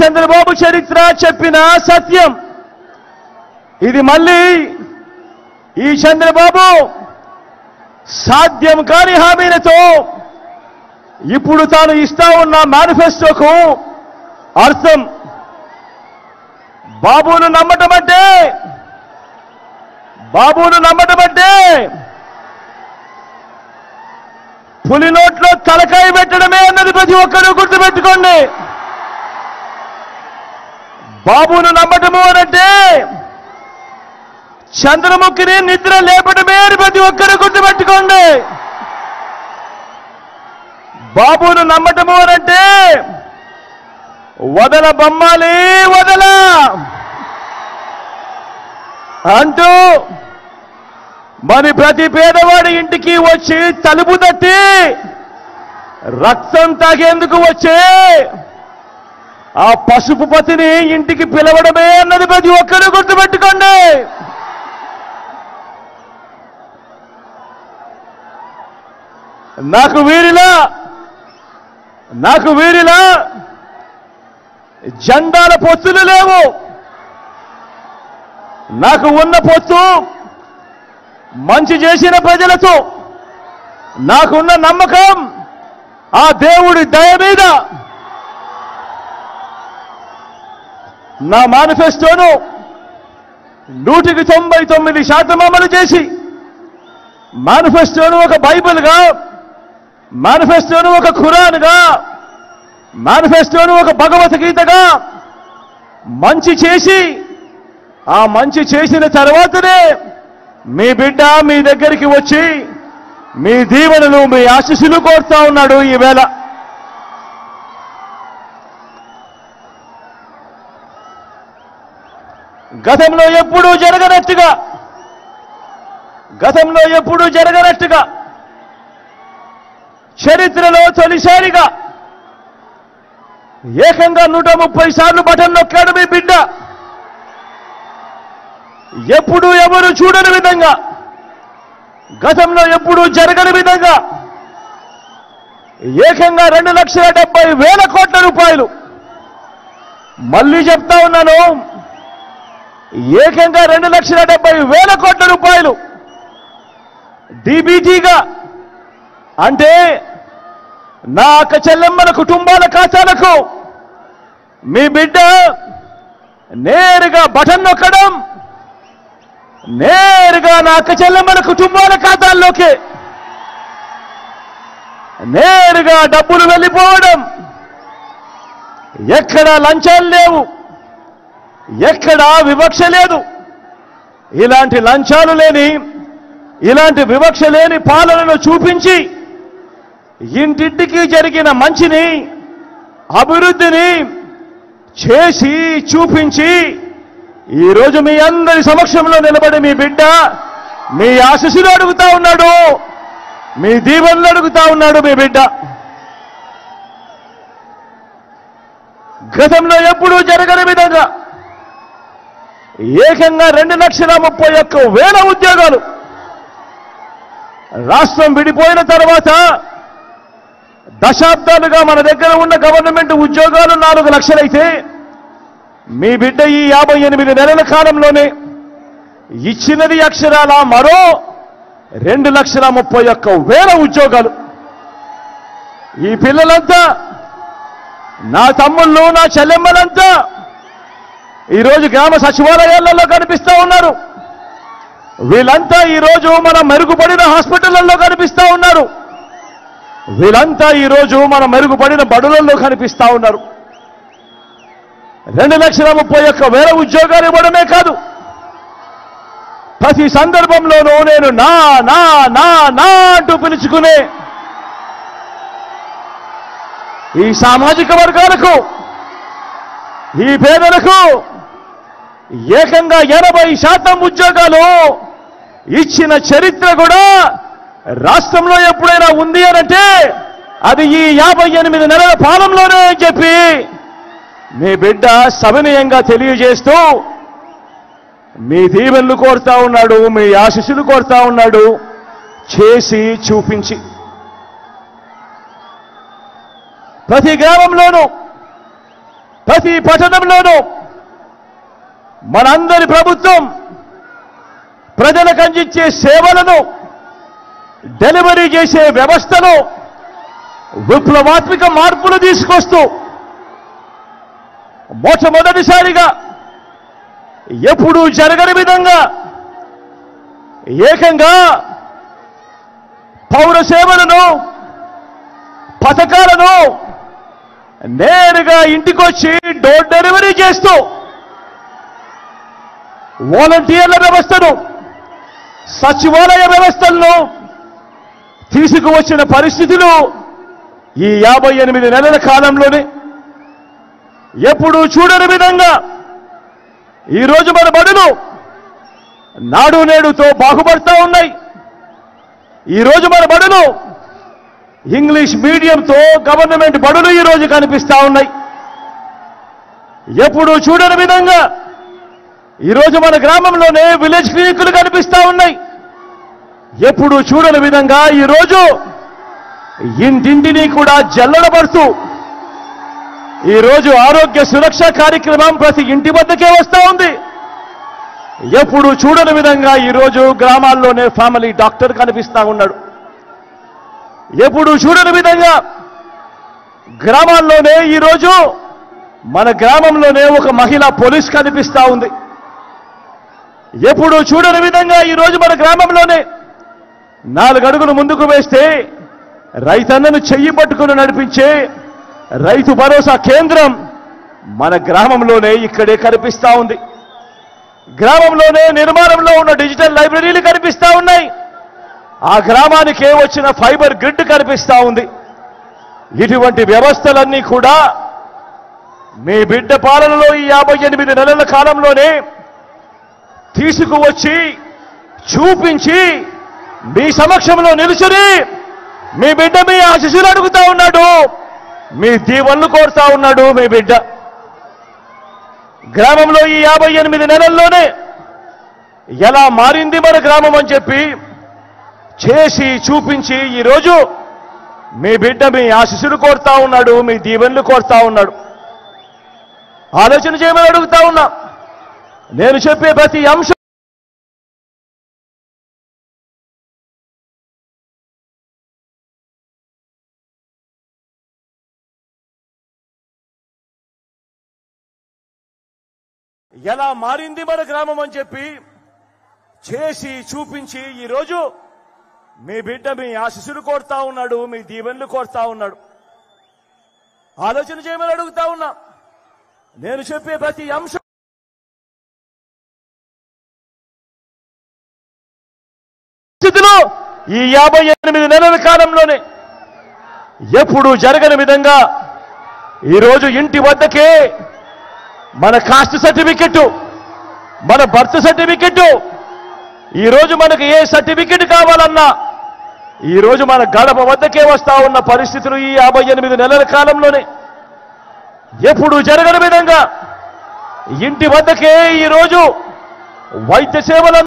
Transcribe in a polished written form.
చంద్రబాబు చరిత్ర చెప్పిన సత్యం ఇది. మళ్ళీ ఈ చంద్రబాబు సాధ్యం కాని హామీలతో ఇప్పుడు తాను ఇస్తా ఉన్న మేనిఫెస్టోకు అర్థం. బాబును నమ్మటం అంటే పులి నోట్లో తలకాయ పెట్టడమే అన్నది ప్రతి ఒక్కరూ గుర్తుపెట్టుకోండి. బాబును నమ్మటము అనంటే చంద్రముఖిని నిద్ర లేపడమే అని ప్రతి ఒక్కరూ గుర్తుపెట్టుకోండి. బాబును నమ్మటము అనంటే వదల బొమ్మాలి వదల అంటూ మరి ప్రతి పేదవాడి ఇంటికి వచ్చి తలుపు తట్టి రక్తం తాగేందుకు వచ్చే ఆ పసుపు పతిని ఇంటికి పిలవడమే అన్నది ప్రతి ఒక్కరూ గుర్తుపెట్టుకోండి. నాకు వీరిలా జెండాల పొత్తులు లేవు. నాకు ఉన్న పొత్తు మంచి చేసిన ప్రజలతో, నాకున్న నమ్మకం ఆ దేవుడి దయ మీద. నా మేనిఫెస్టోను 99% అమలు చేసి మేనిఫెస్టోను ఒక బైబిల్గా, మేనిఫెస్టోను ఒక ఖురాన్గా, మేనిఫెస్టోను ఒక భగవద్గీతగా మంచి చేసి ఆ మంచి చేసిన తర్వాతనే మీ బిడ్డ మీ దగ్గరికి వచ్చి మీ దీవెనలు మీ ఆశీస్సులు కోరుతా ఉన్నాడు. ఈవేళ గతంలో ఎప్పుడూ జరగనట్టుగా చరిత్రలో తొలిసారిగా ఏకంగా 130 సార్లు బటన్ నొక్కాడు మీ బిడ్డ. ఎప్పుడు ఎవరు చూడని విధంగా, గతంలో ఎప్పుడూ జరగని విధంగా ఏకంగా 2,70,000 కోట్ల రూపాయలు, మళ్ళీ చెప్తా ఉన్నాను, ఏకంగా 2,70,000 కోట్ల రూపాయలు డీబీటీగా, అంటే నా అక్క చెల్లెమ్మల కుటుంబాల ఖాతాలకు మీ బిడ్డ నేరుగా బటన్ నొక్కడం, నేరుగా నా అక్క చెల్లెమ్మల కుటుంబాల ఖాతాల్లోకి నేరుగా డబ్బులు వెళ్ళిపోవడం. ఎక్కడా లంచాలు లేవు, ఎక్కడా వివక్ష లేదు. ఇలాంటి లంచాలు లేని, ఇలాంటి వివక్ష లేని పాలనను చూపించి ఇంటింటికి జరిగిన మంచిని, అభివృద్ధిని చేసి చూపించి ఈరోజు మీ అందరి సమక్షంలో నిలబడి మీ బిడ్డ మీ ఆశీస్సులు అడుగుతా ఉన్నాడు, మీ దీవెనలు అడుగుతా ఉన్నాడు మీ బిడ్డ. గతంలో ఎప్పుడూ జరగని విధంగా ఏకంగా 2,31,000 ఉద్యోగాలు. రాష్ట్రం విడిపోయిన తర్వాత దశాబ్దాలుగా మన దగ్గర ఉన్న గవర్నమెంట్ ఉద్యోగాలు 4 లక్షలైతే మీ బిడ్డ ఈ 58 నెలల కాలంలోనే ఇచ్చినది అక్షరాల మరో 2,31,000 ఉద్యోగాలు. ఈ పిల్లలంతా, నా తమ్ముళ్ళు, నా చెల్లెమ్మలంతా ఈరోజు గ్రామ సచివాలయాలలో కనిపిస్తా ఉన్నారు. వీళ్ళంతా ఈరోజు మన మెరుగుపడిన హాస్పిటళ్లలో కనిపిస్తా ఉన్నారు. వీళ్ళంతా ఈరోజు మన మెరుగుపడిన బడులలో కనిపిస్తా ఉన్నారు. 2,31,000 ఉద్యోగాలు ఇవ్వడమే కాదు, ప్రతి సందర్భంలోనూ నేను నా నా నా నా అంటూ పిలుచుకునే ఈ సామాజిక వర్గాలకు, ఈ పేదలకు ఏకంగా 80% ఉద్యోగాలు ఇచ్చిన చరిత్ర కూడా రాష్ట్రంలో ఎప్పుడైనా ఉంది అనంటే అది ఈ 58 నెలల పాలనలోనే అని చెప్పి మీ బిడ్డ సవినయంగా తెలియజేస్తూ మీ దీవెనలు కోరుతా ఉన్నాడు, మీ ఆశీస్సులు కోరుతా ఉన్నాడు, చేసి చూపించి. ప్రతి గ్రామంలోనూ ప్రతి పట్టణంలోనూ మనందరి ప్రభుత్వం ప్రజలకు అందించే సేవలను డెలివరీ చేసే వ్యవస్థలో విప్లవాత్మక మార్పులు తీసుకొస్తూ మొట్టమొదటిసారిగా ఎప్పుడూ జరగని విధంగా ఏకంగా పౌర సేవలను పథకాలను నేరుగా ఇంటికొచ్చి డోర్ డెలివరీ చేస్తూ వాలంటీర్ల వ్యవస్థను సచివాలయ వ్యవస్థలను తీసుకువచ్చిన పరిస్థితులు ఈ 58 నెలల కాలంలోనే ఎప్పుడూ చూడని విధంగా ఈరోజు మన బడులు నాడు నేడుతో బాగుపడతా ఉన్నాయి. ఈరోజు మన బడులు ఇంగ్లీష్ మీడియంతో గవర్నమెంట్ బడులు ఈరోజు కనిపిస్తా ఉన్నాయి. ఎప్పుడూ చూడని విధంగా ఈరోజు మన గ్రామంలోనే విలేజ్ క్లినిక్లు కనిపిస్తా ఉన్నాయి. ఎప్పుడూ చూడని విధంగా ఈరోజు ఇంటింటిని కూడా జల్లడబడుతూ ఈరోజు ఆరోగ్య సురక్ష కార్యక్రమం ప్రతి ఇంటి వద్దకే వస్తూ ఉంది. ఎప్పుడు చూడని విధంగా ఈరోజు గ్రామాల్లోనే ఫ్యామిలీ డాక్టర్ కనిపిస్తా ఉన్నాడు. ఎప్పుడు చూడని విధంగా గ్రామాల్లోనే ఈరోజు మన గ్రామంలోనే ఒక మహిళా పోలీస్ కనిపిస్తా ఉంది. ఎప్పుడు చూడని విధంగా ఈరోజు మన గ్రామంలోనే 4 అడుగులు ముందుకు వేస్తే రైతన్నను చెయ్యి పట్టుకుని నడిపించే రైతు భరోసా కేంద్రం మన గ్రామంలోనే ఇక్కడే కనిపిస్తా ఉంది. గ్రామంలోనే నిర్మాణంలో ఉన్న డిజిటల్ లైబ్రరీలు కనిపిస్తా ఉన్నాయి. ఆ గ్రామానికే వచ్చిన ఫైబర్ గ్రిడ్ కనిపిస్తా ఉంది. ఇటువంటి వ్యవస్థలన్నీ కూడా మీ బిడ్డ పాలనలో ఈ 58 నెలల కాలంలోనే తీసుకువచ్చి చూపించి మీ సమక్షంలో నిలుచుని మీ బిడ్డ మీ ఆశీస్సులు అడుగుతా ఉన్నాడు, మీ దీవెనలు కోరుతా ఉన్నాడు. మీ బిడ్డ గ్రామంలో ఈ 58 నెలల్లోనే ఎలా మారింది మన గ్రామం అని చెప్పి చేసి చూపించి ఈరోజు మీ బిడ్డ మీ ఆశీస్సులు కోరుతా ఉన్నాడు, మీ దీవెనలు కోరుతా ఉన్నాడు. ఆలోచన చేయమని అడుగుతా ఉన్నా. నేను చెప్పే ప్రతి అంశం ఎలా మారింది మన గ్రామం అని చెప్పి చేసి చూపించి ఈరోజు మీ బిడ్డ మీ ఆశీస్సులు కోరుతా ఉన్నాడు, మీ దీవెనలు కోరుతా ఉన్నాడు. ఆలోచన చేయమని అడుగుతా ఉన్నా. నేను చెప్పే ప్రతి అంశం ఈ 58 నెలల కాలంలోనే ఎప్పుడు జరగని విధంగా ఈరోజు ఇంటి వద్దకే మన కాస్ట్ సర్టిఫికెట్, మన బర్త్ సర్టిఫికెట్, ఈరోజు మనకు ఏ సర్టిఫికెట్ కావాలన్నా ఈరోజు మన గడప వద్దకే వస్తా ఉన్న పరిస్థితులు ఈ 58 నెలల కాలంలోనే ఎప్పుడు జరగని విధంగా ఇంటి వద్దకే ఈరోజు వైద్య సేవలు